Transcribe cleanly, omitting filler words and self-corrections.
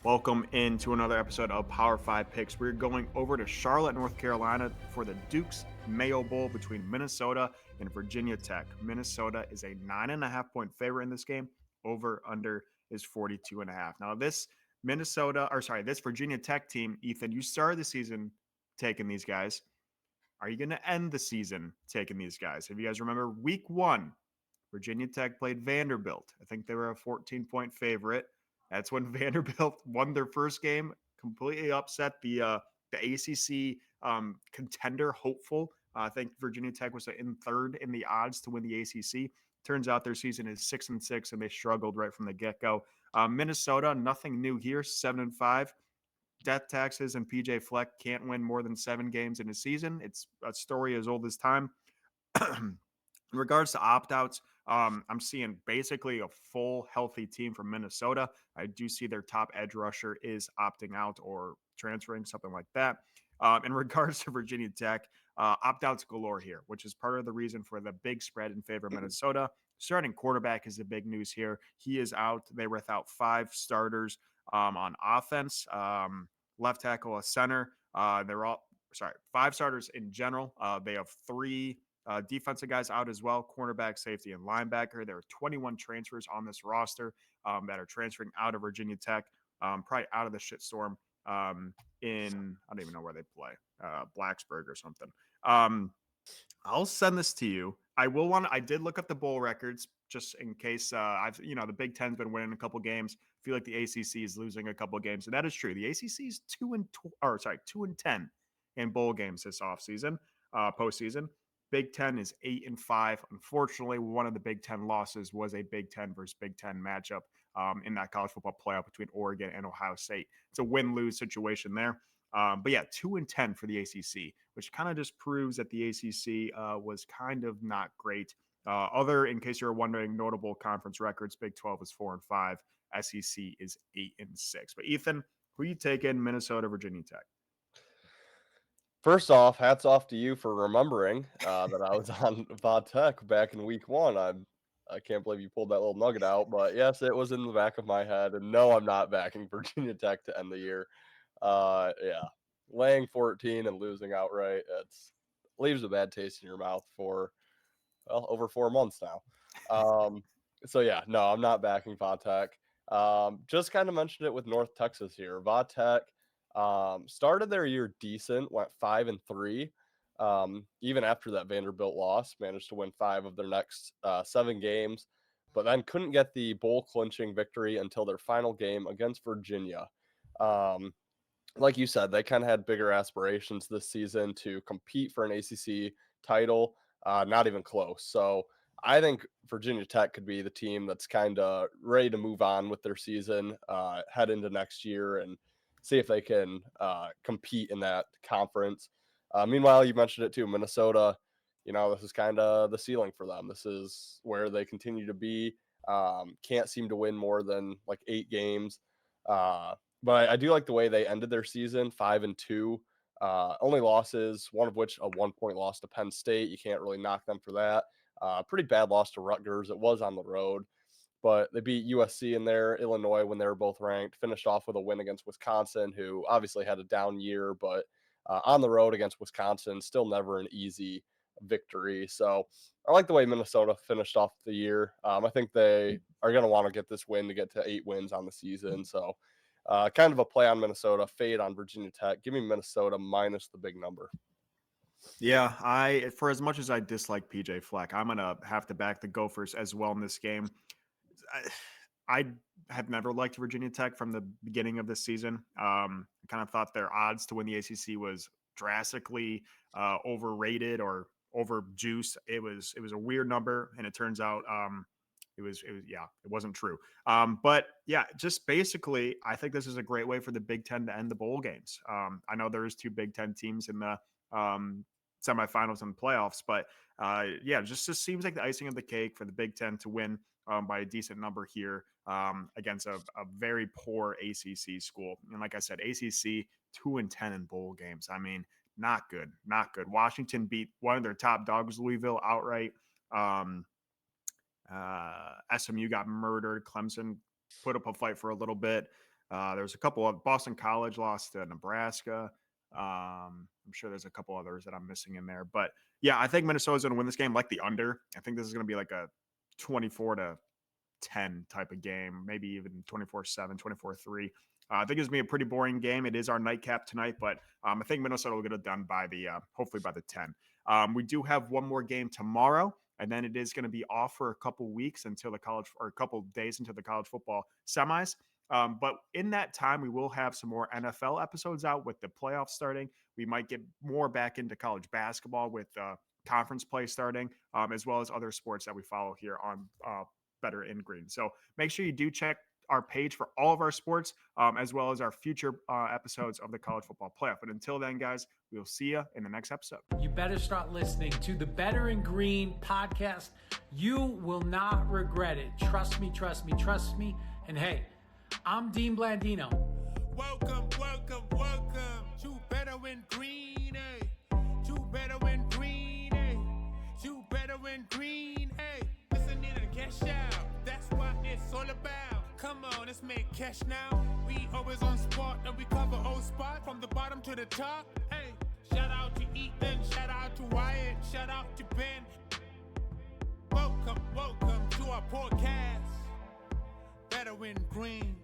Welcome into another episode of Power 5 Picks. We're going over to Charlotte, North Carolina for the Duke's Mayo Bowl between Minnesota and Virginia Tech. Minnesota is a 9.5 point favorite in this game. Over under is 42.5. Now, this this Virginia Tech team, Ethan, you started the season taking these guys. Are you going to end the season taking these guys? If you guys remember, week one, Virginia Tech played Vanderbilt. I think they were a 14-point favorite. That's when Vanderbilt won their first game, completely upset the ACC contender hopeful. I think Virginia Tech was in third in the odds to win the ACC. Turns out their season is 6-6, and they struggled right from the get-go. Minnesota, nothing new here, 7-5. Death taxes and PJ Fleck can't win more than 7 games in a season. It's a story as old as time. In regards to opt-outs, I'm seeing basically a full healthy team from Minnesota. I do see their top edge rusher is opting out or transferring, something like that. In regards to Virginia Tech, opt-outs galore here, which is part of the reason for the big spread in favor of Minnesota. Starting quarterback is the big news here. He is out. They were without 5 starters on offense, left tackle, a center. They're all 5 starters in general. They have 3 defensive guys out as well, cornerback, safety, and linebacker. There are 21 transfers on this roster that are transferring out of Virginia Tech, probably out of the shitstorm in, I don't even know where they play, Blacksburg or something. I'll send this to you. I did look up the bowl records just in case the Big Ten's been winning a couple games. I feel like the ACC is losing a couple games, and that is true. The ACC is 2-10 in bowl games this offseason, postseason. Big Ten is 8-5. Unfortunately, one of the Big Ten losses was a Big Ten versus Big Ten matchup in that college football playoff between Oregon and Ohio State. It's a win-lose situation there. But yeah, 2-10 for the ACC, which kind of just proves that the ACC was kind of not great. In case you're wondering, notable conference records: Big 12 is 4-5, SEC is 8-6. But Ethan, who you taking? Minnesota, Virginia Tech? First off, hats off to you for remembering that I was on Va Tech back in week one. I can't believe you pulled that little nugget out, but yes, it was in the back of my head. And no, I'm not backing Virginia Tech to end the year. Yeah, laying 14 and losing outright, it leaves a bad taste in your mouth for over 4 months now. So yeah, no, I'm not backing Va Tech. Just kind of mentioned it with North Texas here. Va Tech started their year decent, went 5-3. Even after that Vanderbilt loss, managed to win 5 of their next 7 games, but then couldn't get the bowl clinching victory until their final game against Virginia. Like you said, they kind of had bigger aspirations this season to compete for an ACC title. Not even close. So I think Virginia Tech could be the team that's kind of ready to move on with their season, head into next year, and see if they can compete in that conference. Meanwhile, you mentioned it too, Minnesota. This is kind of the ceiling for them. This is where they continue to be. Can't seem to win more than like 8 games. But I do like the way they ended their season, 5-2. Only losses, one of which a 1-point loss to Penn State. You can't really knock them for that. Pretty bad loss to Rutgers. It was on the road, but they beat USC in there, Illinois when they were both ranked. Finished off with a win against Wisconsin, who obviously had a down year, but on the road against Wisconsin, still never an easy victory. So I like the way Minnesota finished off the year. I think they are going to want to get this win to get to 8 wins on the season. So kind of a play on Minnesota, fade on Virginia Tech. Give me Minnesota minus the big number. Yeah, for as much as I dislike PJ Fleck, I'm gonna have to back the Gophers as well in this game. I have never liked Virginia Tech from the beginning of this season. I kind of thought their odds to win the ACC was drastically overrated or overjuiced. It was a weird number, and it turns out it wasn't true. But yeah, just basically, I think this is a great way for the Big Ten to end the bowl games. I know there is 2 Big Ten teams in the semifinals and playoffs, but it just seems like the icing of the cake for the Big Ten to win by a decent number here against a very poor ACC school. And like I said, ACC 2-10 in bowl games. I mean, not good, not good. Washington beat one of their top dogs, Louisville, outright. SMU got murdered. Clemson put up a fight for a little bit. There's a couple of Boston College lost to Nebraska. I'm sure there's a couple others that I'm missing in there, but yeah, I think Minnesota's going to win this game like the under. I think this is going to be like a 24-10 type of game, maybe even 24-7, 24-3. I think it's going to be a pretty boring game. It is our nightcap tonight, but I think Minnesota will get it done by hopefully by the 10. We do have one more game tomorrow, and then it is going to be off for a couple weeks until a couple days until the college football semis. But in that time, we will have some more NFL episodes out with the playoffs starting. We might get more back into college basketball with conference play starting, as well as other sports that we follow here on Better in Green. So make sure you do check our page for all of our sports, as well as our future episodes of the college football playoff. But until then, guys, we'll see you in the next episode. You better start listening to the Better in Green podcast. You will not regret it. Trust me, trust me, trust me. And hey, I'm Dean Blandino. Welcome, welcome, welcome to Better in Green, eh? To Better in Green, eh? To Better in Green, eh? Listen in and cash out. That's what it's all about. Come on, let's make cash now. We always on spot and we cover all spots from the bottom to the top. Hey, shout out to Ethan, shout out to Wyatt, shout out to Ben. Welcome, welcome to our podcast. Better in Green.